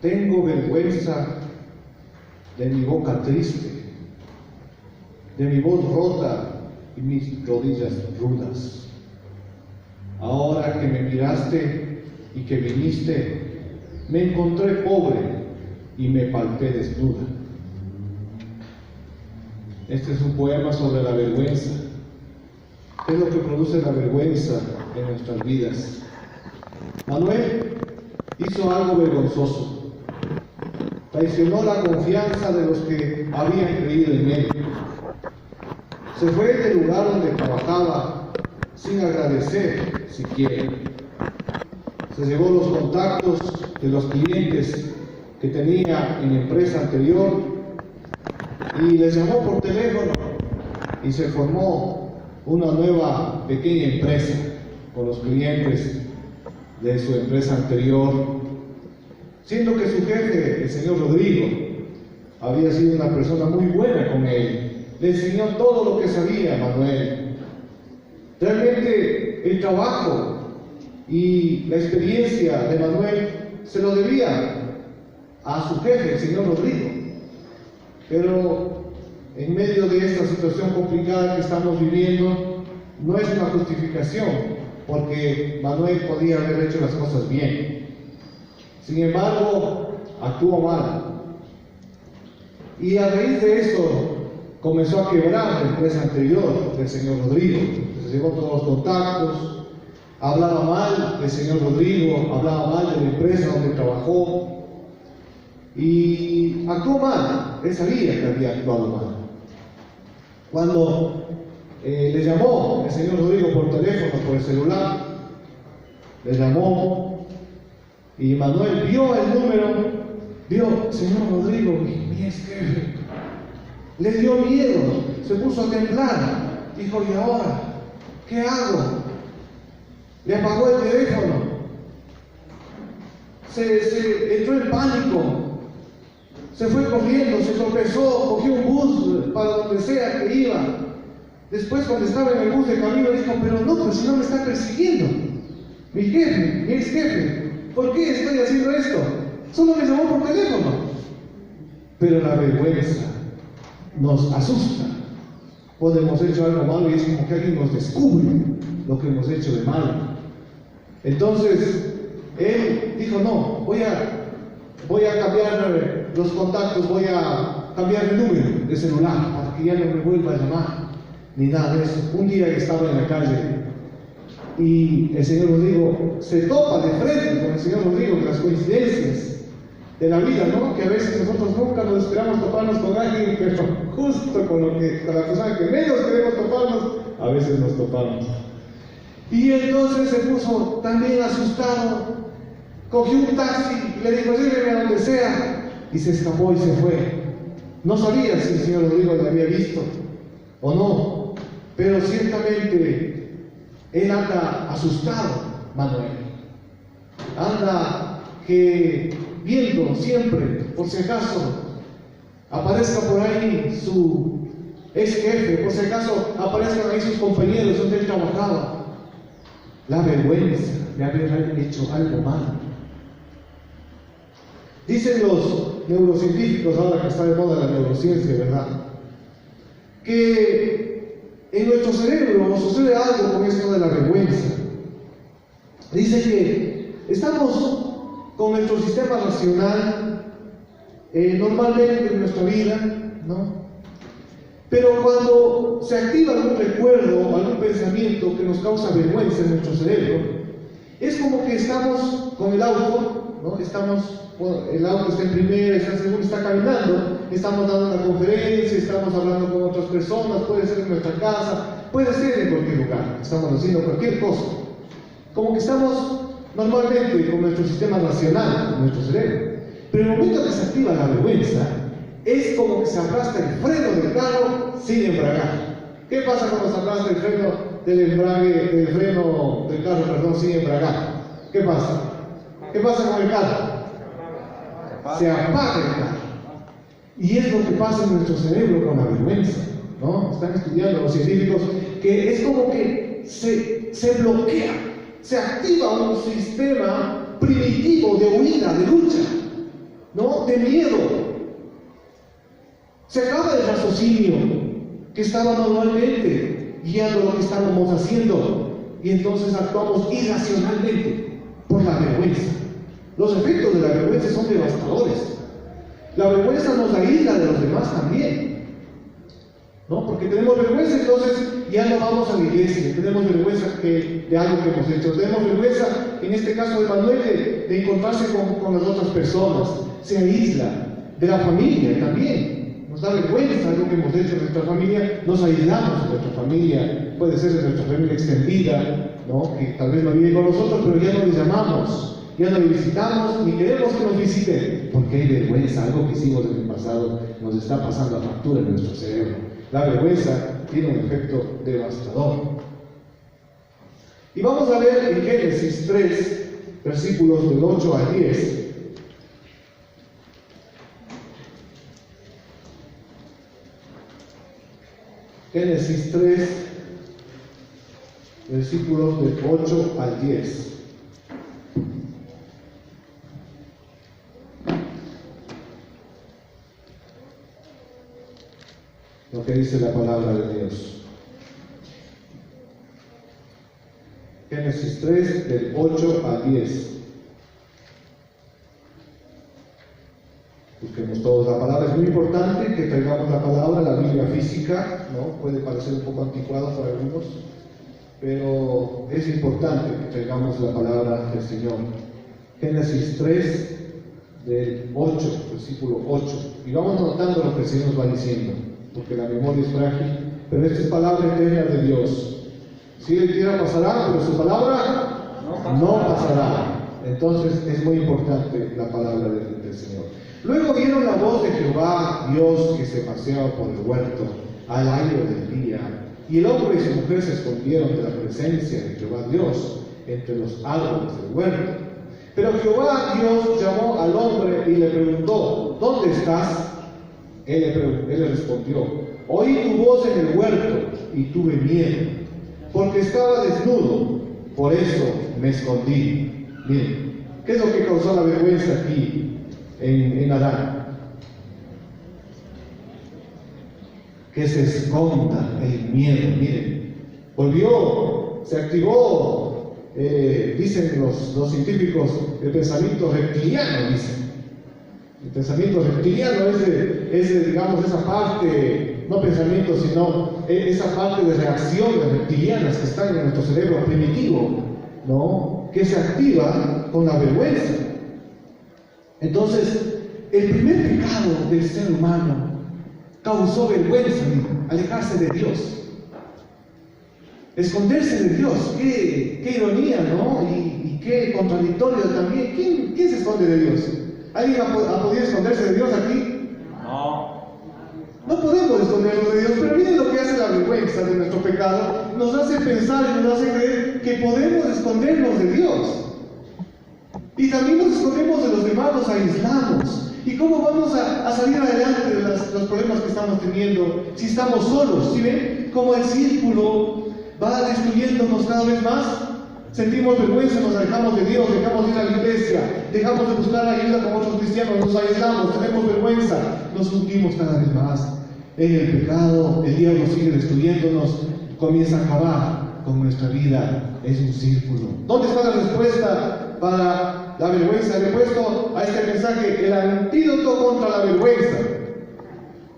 Tengo vergüenza de mi boca triste, de mi voz rota y mis rodillas rudas. Ahora que me miraste y que viniste, me encontré pobre y me palpé desnuda. Este es un poema sobre la vergüenza. ¿Qué es lo que produce la vergüenza en nuestras vidas? Manuel hizo algo vergonzoso. Traicionó la confianza de los que habían creído en él. Se fue del lugar donde trabajaba sin agradecer siquiera. Se llevó los contactos de los clientes que tenía en la empresa anterior y les llamó por teléfono y se formó una nueva pequeña empresa con los clientes de su empresa anterior. Siendo que su jefe, el señor Rodrigo, había sido una persona muy buena con él, le enseñó todo lo que sabía a Manuel. Realmente el trabajo y la experiencia de Manuel se lo debía a su jefe, el señor Rodrigo. Pero en medio de esta situación complicada que estamos viviendo, no es una justificación, porque Manuel podía haber hecho las cosas bien. Sin embargo, actuó mal. Y a raíz de esto comenzó a quebrar la empresa anterior del señor Rodrigo. Se llevó todos los contactos, hablaba mal del señor Rodrigo, hablaba mal de la empresa donde trabajó y actuó mal. Él sabía que había actuado mal. Cuando le llamó el señor Rodrigo por teléfono, por el celular, le llamó y Manuel vio el número, vio, señor Rodrigo, mi ex jefe. Le dio miedo, se puso a temblar. Dijo, ¿y ahora? ¿Qué hago? Le apagó el teléfono. Se entró en pánico. Se fue corriendo, se tropezó, cogió un bus para donde sea que iba. Después, cuando estaba en el bus de camino, dijo, pero no, pues si no me está persiguiendo. Mi jefe, mi ex jefe. ¿Por qué estoy haciendo esto? Solo me llamó por teléfono. Pero la vergüenza nos asusta. Cuando hemos hecho algo malo y es como que alguien nos descubre lo que hemos hecho de malo. Entonces, él dijo, no, voy a cambiar los contactos, voy a cambiar el número de celular para que ya no me vuelva a llamar, ni nada de eso. Un día que estaba en la calle y el señor Rodrigo se topa de frente con el señor Rodrigo, las coincidencias de la vida, ¿no? Que a veces nosotros nunca nos esperamos toparnos con alguien, pero justo con la persona que menos queremos toparnos, a veces nos topamos. Y entonces se puso también asustado, cogió un taxi y le dijo, lléveme a donde sea, y se escapó y se fue. No sabía si el señor Rodrigo lo había visto o no, pero ciertamente él anda asustado, Manuel. Anda viendo siempre, por si acaso aparezca por ahí su ex jefe, por si acaso aparezcan ahí sus compañeros donde él trabajaba. La vergüenza de haber hecho algo malo. Dicen los neurocientíficos, ahora que está de moda la neurociencia, ¿verdad?, que en nuestro cerebro sucede algo con esto de la vergüenza. Dice que estamos con nuestro sistema racional normalmente en nuestra vida, ¿no? Pero cuando se activa algún recuerdo, algún pensamiento que nos causa vergüenza en nuestro cerebro, es como que estamos con el auto, ¿no? El auto está en primera, está en segunda, está caminando, estamos dando una conferencia, estamos hablando con otras personas, puede ser en nuestra casa, puede ser en cualquier lugar, estamos haciendo cualquier cosa. Como que estamos normalmente con nuestro sistema racional, con nuestro cerebro. Pero en el momento que se activa la vergüenza, es como que se aplasta el freno del carro sin embragar. ¿Qué pasa cuando se aplasta el freno del carro sin embragar? ¿Qué pasa? ¿Qué pasa con el carro? Se apaga el carro. Y es lo que pasa en nuestro cerebro con la vergüenza, ¿no? Están estudiando los científicos que es como que se bloquea, se activa un sistema primitivo de huida, de lucha, ¿no? De miedo. Se acaba el raciocinio que estaba normalmente guiando lo que estábamos haciendo y entonces actuamos irracionalmente por la vergüenza. Los efectos de la vergüenza son devastadores. La vergüenza nos aísla de los demás también, ¿no? Porque tenemos vergüenza, entonces ya no vamos a la iglesia. Tenemos vergüenza de algo que hemos hecho. Tenemos vergüenza, en este caso de Manuel, de encontrarse con las otras personas. Se aísla de la familia también. Nos da vergüenza algo que hemos hecho en nuestra familia. Nos aislamos de nuestra familia. Puede ser de nuestra familia extendida, ¿no? Que tal vez no vive con nosotros, pero ya no les llamamos. Ya no le visitamos ni queremos que nos visiten porque hay vergüenza, algo que hicimos en el pasado nos está pasando a factura en nuestro cerebro. La vergüenza tiene un efecto devastador. Y vamos a ver en Génesis 3, versículos del 8 al 10. Génesis 3, versículos del 8 al 10. Lo que dice la palabra de Dios. Génesis 3, del 8 al 10. Busquemos todos la palabra. Es muy importante que traigamos la palabra, la Biblia física, ¿no? Puede parecer un poco anticuada para algunos, pero es importante que traigamos la palabra del Señor. Génesis 3, del 8, versículo 8. Y vamos anotando lo que el Señor nos va diciendo, porque la memoria es frágil, pero esta es palabra eterna de Dios. Si Él quiera pasará, pero su palabra no pasará. Entonces es muy importante la palabra del Señor. Luego vieron la voz de Jehová, Dios, que se paseaba por el huerto al aire del día. Y el hombre y su mujer se escondieron de la presencia de Jehová Dios entre los árboles del huerto. Pero Jehová Dios llamó al hombre y le preguntó: ¿dónde estás? Él le respondió: oí tu voz en el huerto y tuve miedo, porque estaba desnudo, por eso me escondí. Miren, ¿qué es lo que causó la vergüenza aquí en Adán? Que se esconda el miedo. Miren, volvió, se activó, dicen los científicos, el pensamiento reptiliano, dicen. El pensamiento reptiliano es digamos, esa parte, no pensamiento, sino esa parte de reacciones reptilianas que están en nuestro cerebro primitivo, ¿no? Que se activa con la vergüenza. Entonces, el primer pecado del ser humano causó vergüenza, alejarse de Dios, esconderse de Dios. Qué ironía, ¿no? Y qué contradictorio también. ¿Quién se esconde de Dios? ¿Alguien ha podido esconderse de Dios aquí? No podemos escondernos de Dios, pero miren lo que hace la vergüenza de nuestro pecado. Nos hace pensar y nos hace creer que podemos escondernos de Dios. Y también nos escondemos de los demás, nos aislamos. ¿Y cómo vamos a salir adelante de los problemas que estamos teniendo si estamos solos? ¿Sí ven? Como el círculo va destruyéndonos cada vez más. Sentimos vergüenza, nos alejamos de Dios, dejamos de ir a la iglesia, dejamos de buscar ayuda con otros cristianos, nos aislamos, tenemos vergüenza, nos hundimos cada vez más en el pecado. El diablo sigue destruyéndonos, comienza a acabar con nuestra vida. Es un círculo. ¿Dónde está la respuesta para la vergüenza? Le he puesto a este mensaje el antídoto contra la vergüenza.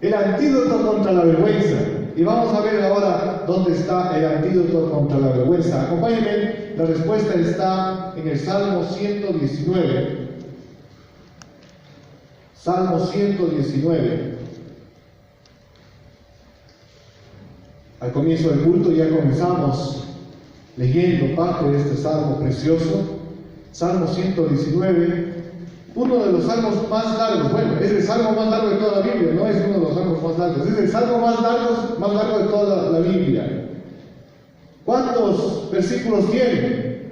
El antídoto contra la vergüenza. Y vamos a ver ahora dónde está el antídoto contra la vergüenza. Acompáñenme, la respuesta está en el Salmo 119. Salmo 119. Al comienzo del culto ya comenzamos leyendo parte de este salmo precioso. Salmo 119. Uno de los salmos más largos, bueno, es el salmo más largo de toda la Biblia, no es uno de los salmos más largos, es el salmo más largo de toda la Biblia. ¿Cuántos versículos tiene?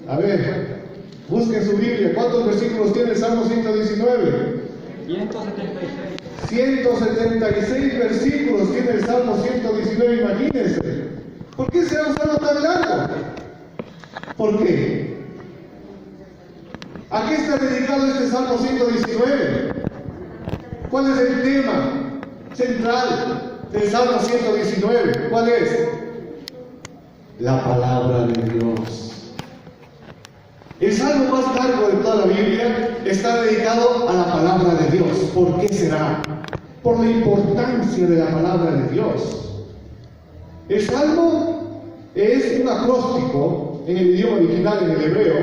A ver, busquen su Biblia. ¿Cuántos versículos tiene el Salmo 119? 176 versículos tiene el Salmo 119, imagínense. ¿Por qué será un salmo tan largo? ¿Por qué? ¿A qué está dedicado este Salmo 119? ¿Cuál es el tema central del Salmo 119? ¿Cuál es? La palabra de Dios. El salmo más largo de toda la Biblia está dedicado a la palabra de Dios. ¿Por qué será? Por la importancia de la palabra de Dios. El salmo es un acróstico en el idioma original, en el hebreo.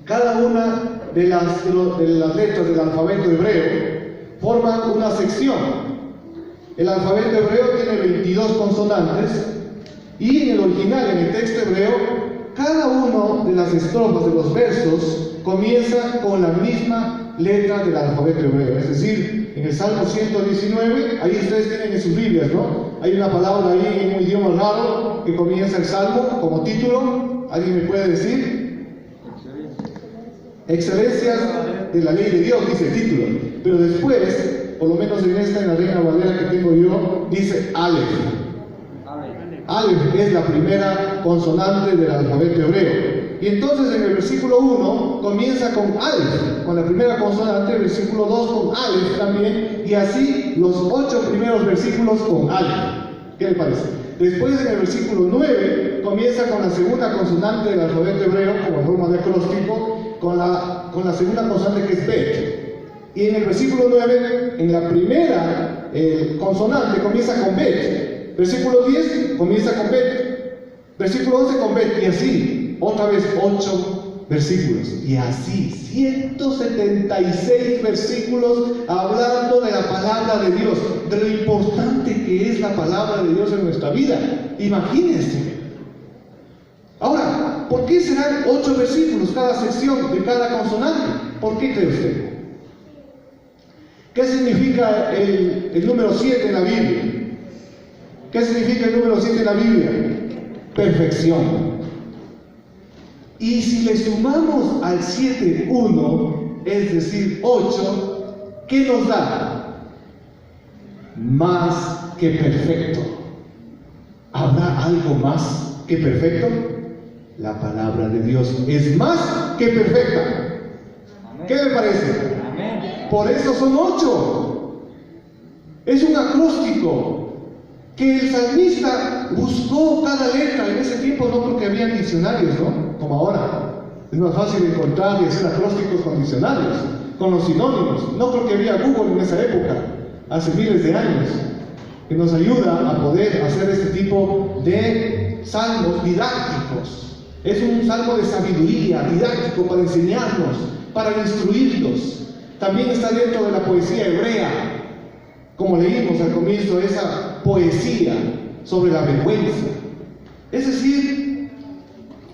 Cada una de las letras del alfabeto hebreo forman una sección. El alfabeto hebreo tiene 22 consonantes y en el original, en el texto hebreo, cada una de las estrofas de los versos comienza con la misma letra del alfabeto hebreo. Es decir, en el Salmo 119, ahí ustedes tienen en sus Biblias, ¿no? Hay una palabra ahí en un idioma raro que comienza el Salmo como título. ¿Alguien me puede decir? Excelencias de la ley de Dios, dice el título. Pero después, por lo menos en esta, en la Reina Valera que tengo yo, dice Aleph. Aleph es la primera consonante del alfabeto hebreo. Y entonces en el versículo 1 comienza con Aleph, con la primera consonante, el versículo 2 con Aleph también, y así los 8 primeros versículos con Aleph. ¿Qué le parece? Después en el versículo 9 comienza con la segunda consonante del alfabeto hebreo, como forma de acróstico, con la segunda consonante que es Bet. Y en el versículo 9, en la primera consonante comienza con Bet. Versículo 10 comienza con Bet. Versículo 11 con Bet. Y así, otra vez 8 versículos. Y así, 176 versículos hablando de la palabra de Dios, de lo importante que es la palabra de Dios en nuestra vida. Imagínense. Ahora, ¿por qué serán 8 versículos cada sección de cada consonante? ¿Por qué cree usted? ¿Qué significa el número 7 en la Biblia? ¿Qué significa el número 7 en la Biblia? Perfección. Y si le sumamos al 7 1, es decir, 8, ¿qué nos da? Más que perfecto. ¿Habrá algo más que perfecto? La palabra de Dios es más que perfecta. ¿Qué le parece? Por eso son 8. Es un acróstico que el salmista buscó cada letra. En ese tiempo no creo que había diccionarios, ¿no? Como ahora. Es más fácil encontrar y hacer acrósticos con diccionarios, con los sinónimos. No creo que había Google en esa época, hace miles de años, que nos ayuda a poder hacer este tipo de salmos didácticos. Es un salmo de sabiduría, didáctico, para enseñarnos, para instruirnos. También está dentro de la poesía hebrea, como leímos al comienzo, esa poesía sobre la vergüenza. Es decir,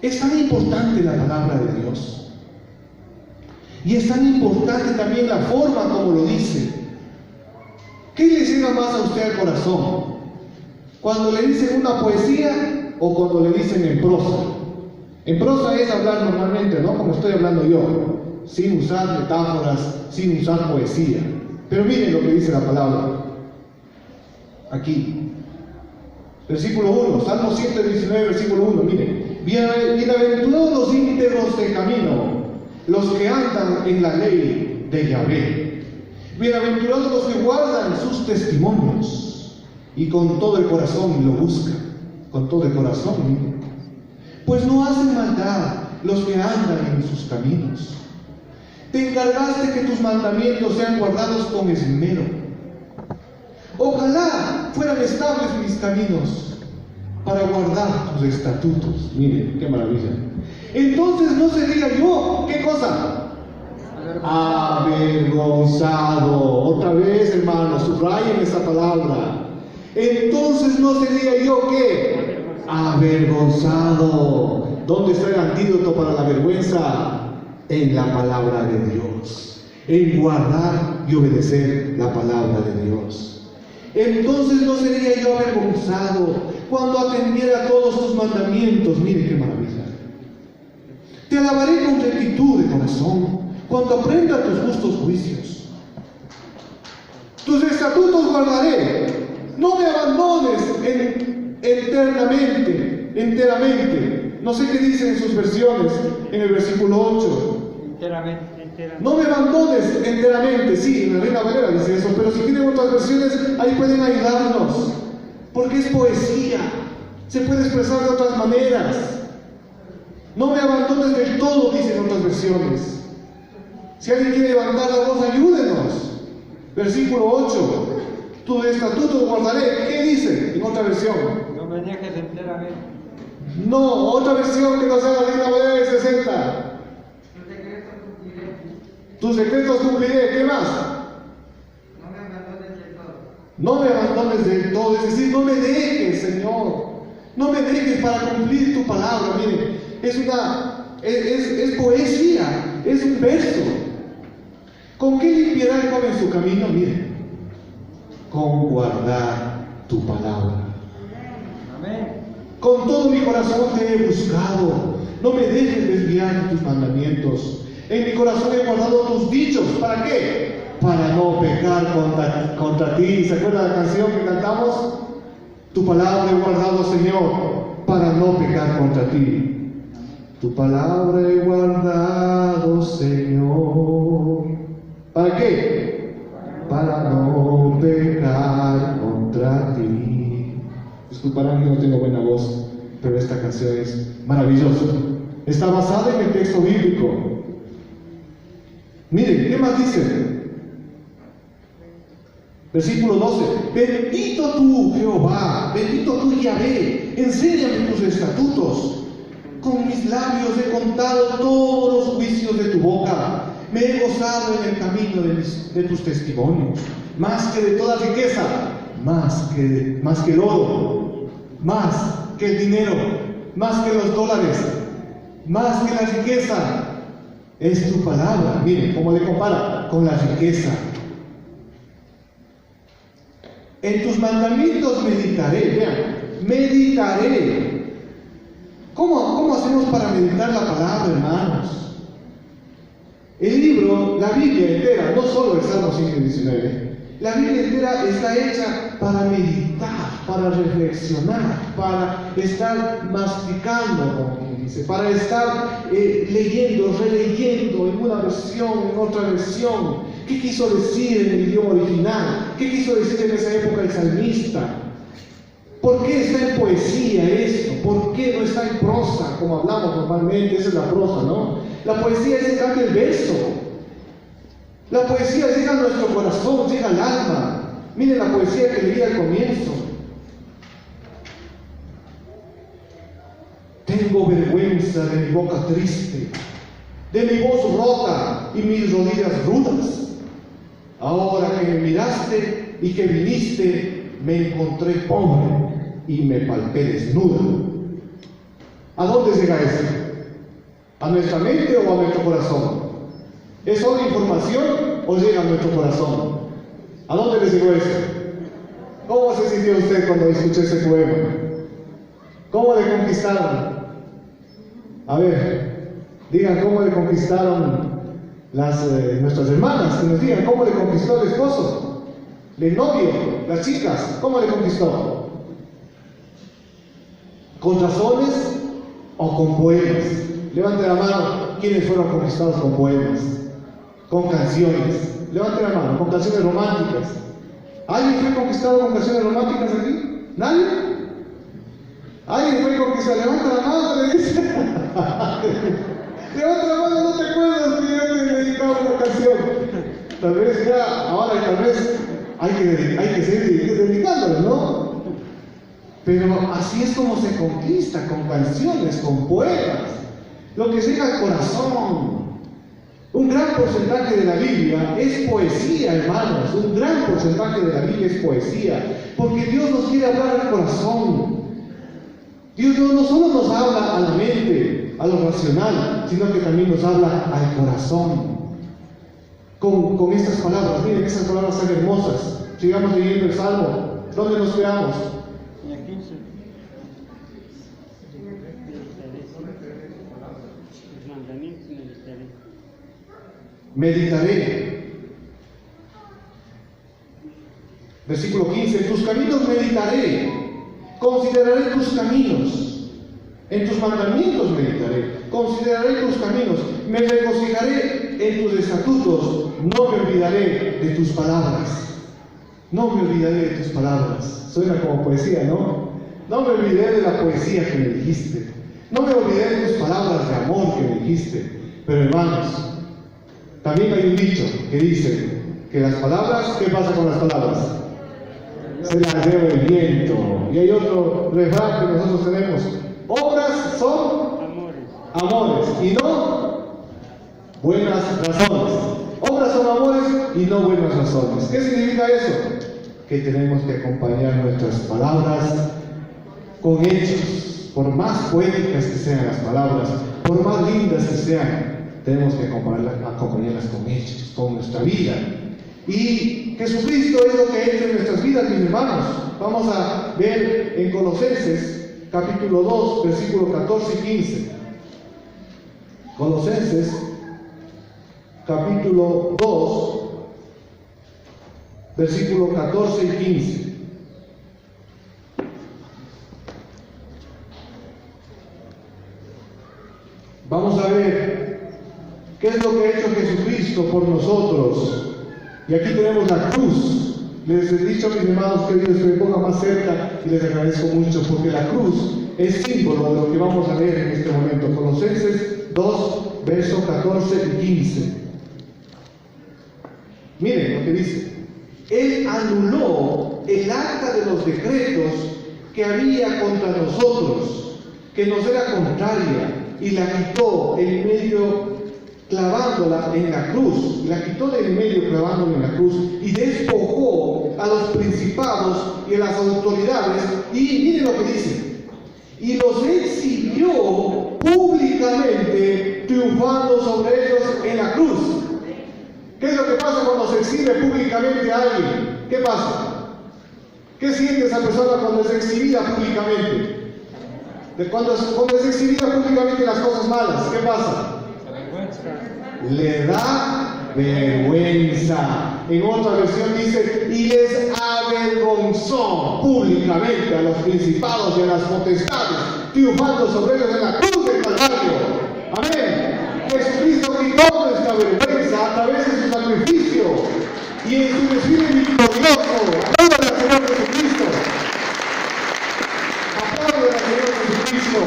es tan importante la palabra de Dios. Y es tan importante también la forma como lo dice. ¿Qué le llega más a usted al corazón? ¿Cuando le dicen una poesía o cuando le dicen en prosa? En prosa es hablar normalmente, ¿no? Como estoy hablando yo, sin usar metáforas, sin usar poesía. Pero miren lo que dice la palabra aquí. Versículo 1, Salmo 119, versículo 1, miren. Bienaventurados los íntegros de camino, los que andan en la ley de Yahvé. Bienaventurados los que guardan sus testimonios y con todo el corazón lo buscan. Con todo el corazón, miren. Pues no hacen maldad los que andan en sus caminos. Te encargaste que tus mandamientos sean guardados con esmero. Ojalá fueran estables mis caminos para guardar tus estatutos. Miren, qué maravilla. Entonces no sería yo, ¿qué cosa? Avergonzado. Otra vez, hermanos, subrayen esa palabra. Entonces no sería yo, ¿qué? Avergonzado. ¿Dónde está el antídoto para la vergüenza? En la palabra de Dios, en guardar y obedecer la palabra de Dios. Entonces no sería yo avergonzado cuando atendiera todos tus mandamientos. Miren qué maravilla. Te alabaré con rectitud de corazón cuando aprenda tus justos juicios. Tus estatutos guardaré. No me abandones enteramente. No sé qué dicen en sus versiones, en el versículo 8. Enteramente. No me abandones enteramente. Sí, en la Reina Valera dice eso, pero si tienen otras versiones, ahí pueden ayudarnos. Porque es poesía. Se puede expresar de otras maneras. No me abandones del todo, dicen otras versiones. Si alguien quiere levantar la voz, ayúdenos. Versículo 8. Tus estatutos guardaré. ¿Qué dice en otra versión? No me dejes enteramente. No, otra versión que no sea la Reina Valera del 60. Tus decretos cumpliré. ¿Qué más? No me abandones del todo. No me abandones del todo. Es decir, no me dejes, Señor. No me dejes para cumplir tu palabra. Miren, es poesía. Es un verso. ¿Con qué limpiará el joven su camino? Miren, con guardar tu palabra. Amén. Con todo mi corazón te he buscado. No me dejes desviar de tus mandamientos. En mi corazón he guardado tus dichos. ¿Para qué? Para no pecar contra ti. ¿Se acuerdan de la canción que cantamos? Tu palabra he guardado, Señor, para no pecar contra ti. Tu palabra he guardado, Señor. ¿Para qué? Para no pecar contra ti. Disculparán que no tengo buena voz, pero esta canción es maravillosa. Está basada en el texto bíblico. Miren, ¿qué más dice? Versículo 12. Bendito tú, Jehová, bendito tú, Yahvé, enséñame tus estatutos. Con mis labios he contado todos los juicios de tu boca. Me he gozado en el camino de tus testimonios, más que de toda riqueza, más que el oro, más que el dinero, más que los dólares, más que la riqueza. Es tu palabra. Miren cómo le compara con la riqueza. En tus mandamientos meditaré. Vean, meditaré. ¿Cómo hacemos para meditar la palabra, hermanos? El libro, la Biblia entera, no solo el Salmo 119, la Biblia entera está hecha para meditar, para reflexionar, para estar masticando, como quien dice, para estar leyendo, releyendo en una versión, en otra versión. ¿Qué quiso decir en el idioma original? ¿Qué quiso decir en esa época el salmista? ¿Por qué está en poesía esto? ¿Por qué no está en prosa, como hablamos normalmente? Esa es la prosa, ¿no? La poesía es en cambio el verso. La poesía llega a nuestro corazón, llega al alma. Miren la poesía que leí al comienzo. Tengo vergüenza de mi boca triste, de mi voz rota y mis rodillas rudas. Ahora que me miraste y que viniste, me encontré pobre y me palpé desnuda. ¿A dónde llega esto? ¿A nuestra mente o a nuestro corazón? ¿Es solo información o llega a nuestro corazón? ¿A dónde le llegó eso? ¿Cómo se sintió usted cuando escuchó ese poema? ¿Cómo le conquistaron? A ver, digan cómo le conquistaron nuestras hermanas, que nos digan cómo le conquistó el esposo, el novio, las chicas, ¿cómo le conquistó? ¿Con razones o con poemas? Levante la mano, ¿quiénes fueron conquistados con poemas? Con canciones. Levante la mano, con canciones románticas. ¿Alguien fue conquistado con canciones románticas aquí? ¿Nadie? ¿Alguien fue conquistado? Levanta la mano, le dice. Levanta la mano, no te acuerdas que yo te dedicaba una canción. Tal vez ya, ahora tal vez hay que seguir dedicándole, ¿no? Pero así es como se conquista, con canciones, con poemas. Lo que llega al corazón. Un gran porcentaje de la Biblia es poesía, hermanos. Un gran porcentaje de la Biblia es poesía. Porque Dios nos quiere hablar al corazón. Dios no solo nos habla a la mente, a lo racional, sino que también nos habla al corazón. Con estas palabras, miren, esas palabras tan hermosas. Sigamos leyendo el Salmo. ¿Dónde nos quedamos? En el 15. Los mandamientos meditaré. Meditaré. Versículo 15, en tus caminos meditaré, consideraré tus caminos, en tus mandamientos meditaré, consideraré tus caminos, me regocijaré en tus estatutos, no me olvidaré de tus palabras, no me olvidaré de tus palabras. Suena como poesía, ¿no? No me olvidé de la poesía que me dijiste, no me olvidé de tus palabras de amor que me dijiste. Pero hermanos, también hay un dicho que dice que las palabras, ¿qué pasa con las palabras? Se las lleva el viento. Y hay otro refrán que nosotros tenemos: obras son amores y no buenas razones. Obras son amores y no buenas razones. ¿Qué significa eso? Que tenemos que acompañar nuestras palabras con hechos. Por más poéticas que sean las palabras, por más lindas que sean, tenemos que acompañarlas con hechos, con nuestra vida. Y Jesucristo es lo que ha hecho en nuestras vidas, mis hermanos. Vamos a ver en Colosenses capítulo 2, versículo 14 y 15. Colosenses capítulo 2, versículo 14 y 15. Vamos a ver qué es lo que ha hecho Jesucristo por nosotros. Y aquí tenemos la cruz. Les he dicho a mis hermanos queridos que me pongan más cerca y les agradezco mucho porque la cruz es símbolo de lo que vamos a ver en este momento. Colosenses 2, versos 14 y 15. Miren lo que dice. Él anuló el acta de los decretos que había contra nosotros, que nos era contraria, y la quitó en medio clavándola en la cruz, la quitó de en medio clavándola en la cruz y despojó a los principados y a las autoridades. Y miren lo que dice: y los exhibió públicamente, triunfando sobre ellos en la cruz. ¿Qué es lo que pasa cuando se exhibe públicamente a alguien? ¿Qué pasa? ¿Qué siente esa persona cuando es exhibida públicamente? Cuando es exhibida públicamente las cosas malas, ¿qué pasa? Le da vergüenza. En otra versión dice: y les avergonzó públicamente a los principados y a las potestades, triunfando sobre ellos en la cruz del Calvario. Amén. Jesucristo quitó nuestra vergüenza a través de su sacrificio y en su desfile victorioso. Aplaudan al Señor Jesucristo. Aplaudan al Señor Jesucristo.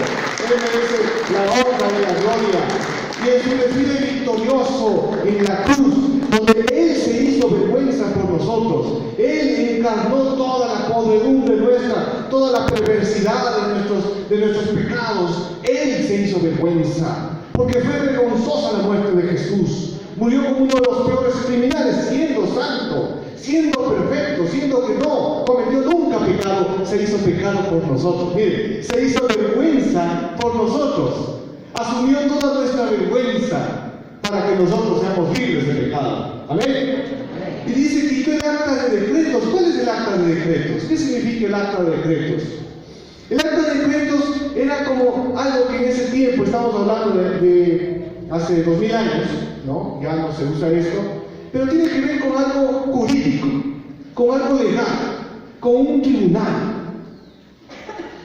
Él merece la honra y la gloria. Y en su desfile victorioso en la cruz, donde Él se hizo vergüenza por nosotros, Él encarnó toda la podredumbre nuestra, toda la perversidad de nuestros pecados. Él se hizo vergüenza, porque fue vergonzosa la muerte de Jesús. Murió como uno de los peores criminales, siendo santo, siendo perfecto, siendo que no cometió nunca pecado, se hizo pecado por nosotros. Mire, se hizo vergüenza por nosotros. Asumió toda nuestra vergüenza para que nosotros seamos libres de pecado. Amén. Y dice: quitó el acta de decretos. ¿Cuál es el acta de decretos? ¿Qué significa el acta de decretos? El acta de decretos era como algo que en ese tiempo, estamos hablando de hace 2000 años, ¿no? Ya no se usa esto, pero tiene que ver con algo jurídico, con algo legal, con un tribunal.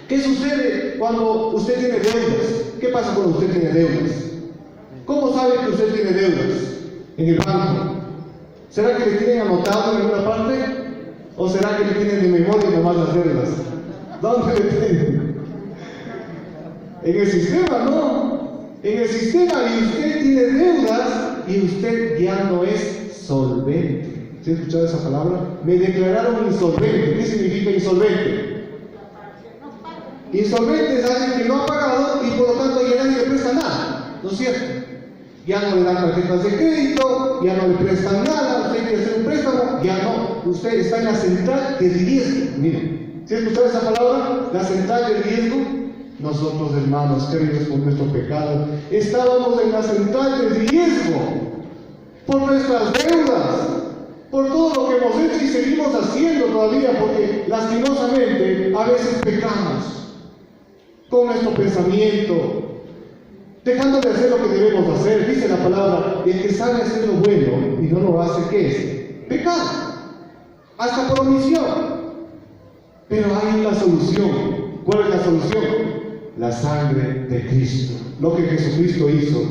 ¿Qué sucede cuando usted tiene deudas? ¿Qué pasa cuando usted tiene deudas? ¿Cómo sabe que usted tiene deudas? En el banco. ¿Será que le tienen anotado en alguna parte? ¿O será que le tienen de memoria nomás las deudas? ¿Dónde le tienen? En el sistema, ¿no? En el sistema, y usted tiene deudas y usted ya no es solvente. ¿Se ha escuchado esa palabra? Me declararon insolvente. ¿Qué significa insolvente? Insolvente es alguien que no ha pagado y por lo tanto ya nadie le presta nada, ¿no es cierto? Ya no le dan tarjetas de crédito, ya no le prestan nada, usted quiere hacer un préstamo, ya no. Usted está en la central de riesgo. Miren, ¿se ha escuchado esa palabra? La central de riesgo. Nosotros, hermanos, queridos por nuestro pecado, estábamos en la central de riesgo por nuestras deudas, por todo lo que hemos hecho y seguimos haciendo todavía, porque lastimosamente a veces pecamos con nuestro pensamiento, dejando de hacer lo que debemos hacer. Dice la palabra: el que sabe hacer lo bueno y no lo hace, ¿qué es? Pecado. hasta por omisión. Pero hay una solución. ¿Cuál es la solución? La sangre de Cristo, lo que Jesucristo hizo.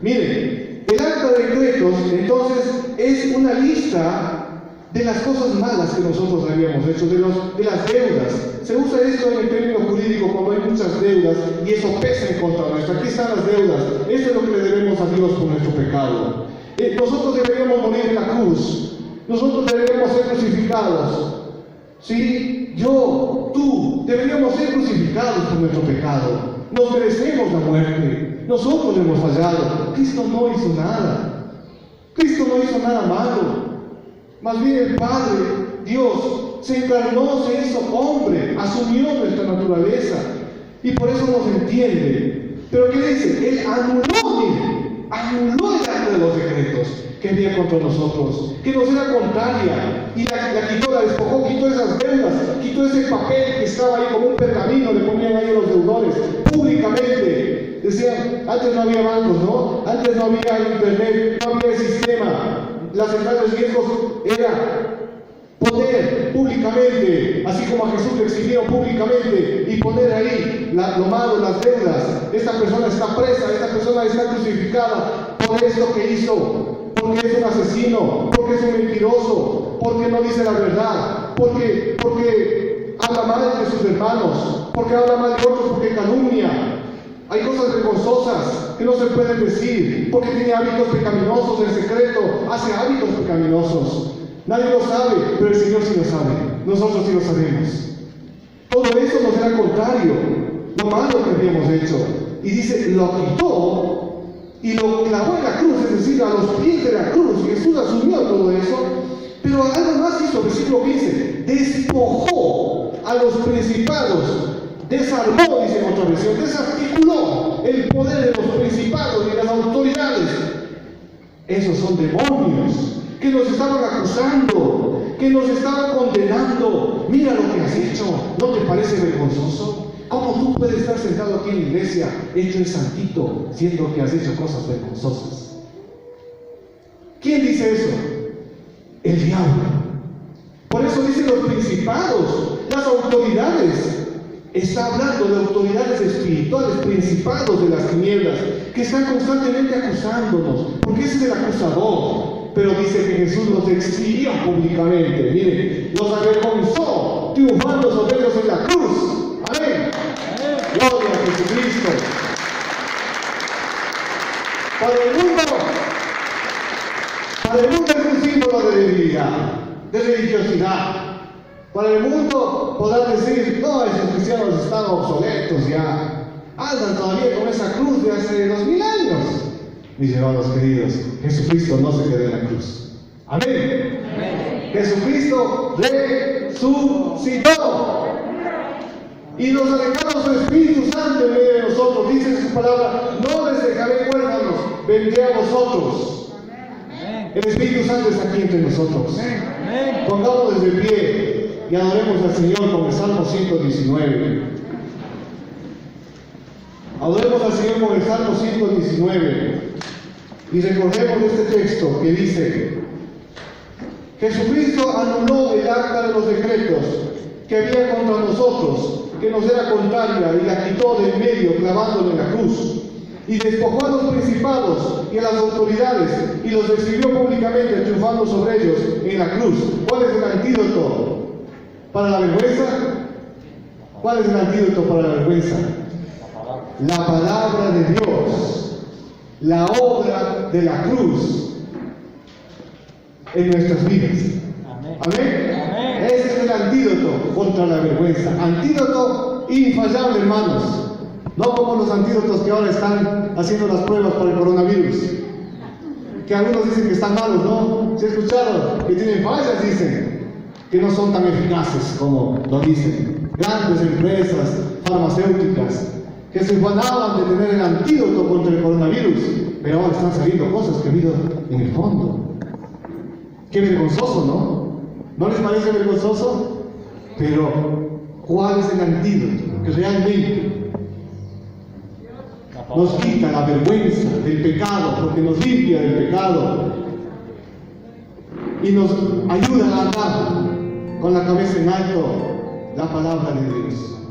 Miren, el acta de decretos entonces es una lista de las cosas malas que nosotros habíamos hecho, de las deudas. Se usa esto en el término jurídico cuando hay muchas deudas y eso pesa en contra nuestra. Aquí están las deudas. Esto es lo que le debemos a Dios por nuestro pecado. Nosotros deberíamos morir en la cruz. Nosotros deberíamos ser crucificados. ¿Sí? Yo, tú, deberíamos ser crucificados por nuestro pecado. Nos merecemos la muerte. Nosotros hemos fallado. Cristo no hizo nada. Cristo no hizo nada malo. Más bien el Padre, Dios, se encarnó, se hizo hombre, asumió nuestra naturaleza y por eso nos entiende. Pero ¿qué dice? Él anuló el acta de los decretos que había contra nosotros, que nos era contraria, y la quitó, la despojó, quitó esas deudas, quitó ese papel que estaba ahí como un pergamino, le ponían ahí a los deudores, públicamente. Decían, antes no había bancos, ¿no? Antes no había internet, no había sistema. Las centrales de riesgos era poner públicamente, así como a Jesús le exhibieron públicamente, y poner ahí lo malo, las deudas. Esta persona está presa, esta persona está crucificada por esto que hizo, porque es un asesino, porque es un mentiroso, porque no dice la verdad, porque habla mal de sus hermanos, porque habla mal de otros, porque calumnia. Hay cosas vergonzosas que no se pueden decir, porque tiene hábitos pecaminosos en secreto, hace hábitos pecaminosos. Nadie lo sabe, pero el Señor sí lo sabe. Nosotros sí lo sabemos. Todo eso nos era contrario, lo malo que habíamos hecho. Y dice, lo quitó y lo clavó en la cruz, es decir, a los pies de la cruz. Jesús asumió todo eso, pero algo más hizo, versículo 15, despojó a los principados. Desarmó, dice en otra versión, desarticuló el poder de los principados y de las autoridades. Esos son demonios que nos estaban acusando, que nos estaban condenando. Mira lo que has hecho, ¿no te parece vergonzoso? ¿Cómo tú puedes estar sentado aquí en la iglesia, hecho el santito, siendo que has hecho cosas vergonzosas? ¿Quién dice eso? El diablo. Por eso dicen los principados, las autoridades. Está hablando de autoridades espirituales, principados de las tinieblas, que están constantemente acusándonos, porque ese es el acusador. Pero dice que Jesús los exhibió públicamente, miren, los avergonzó, triunfando sobre ellos en la cruz. Amén. Gloria a Jesucristo. Para el mundo es un símbolo de debilidad, de religiosidad. Para el mundo podrán decir, no, esos cristianos están obsoletos ya, andan todavía con esa cruz de hace 2000 años. Mis hermanos queridos, Jesucristo no se quedó en la cruz. Amén. Amén. Jesucristo resucitó y nos ha dejado su Espíritu Santo en medio de nosotros. Dice en su palabra, no les dejaré huérfanos, vendré a vosotros. Amén. El Espíritu Santo está aquí entre nosotros. Amén. Pongámonos de pie y adoremos al Señor con el Salmo 119. Adoremos al Señor con el Salmo 119. Y recordemos este texto que dice: Jesucristo anuló el acta de los decretos que había contra nosotros, que nos era contraria, y la quitó de en medio, clavándola en la cruz. Y despojó a los principados y a las autoridades, y los exhibió públicamente, triunfando sobre ellos en la cruz. ¿Cuál es el antídoto para la vergüenza? ¿Cuál es el antídoto para la vergüenza? La palabra de Dios, la obra de la cruz en nuestras vidas. Amén. ¿Amén? Amén. Ese es el antídoto contra la vergüenza. Antídoto infallable, hermanos. No como los antídotos que ahora están haciendo las pruebas para el coronavirus. Que algunos dicen que están malos, ¿no? ¿Se ha escuchado? Que tienen fallas, dicen. Que no son tan eficaces como lo dicen. Grandes empresas farmacéuticas que se ufanaban de tener el antídoto contra el coronavirus, pero ahora están saliendo cosas que ha habido en el fondo. Qué vergonzoso, ¿no? ¿No les parece vergonzoso? Pero, ¿cuál es el antídoto que realmente nos quita la vergüenza del pecado, porque nos limpia del pecado y nos ayuda a andar con la cabeza en alto la palabra de Dios.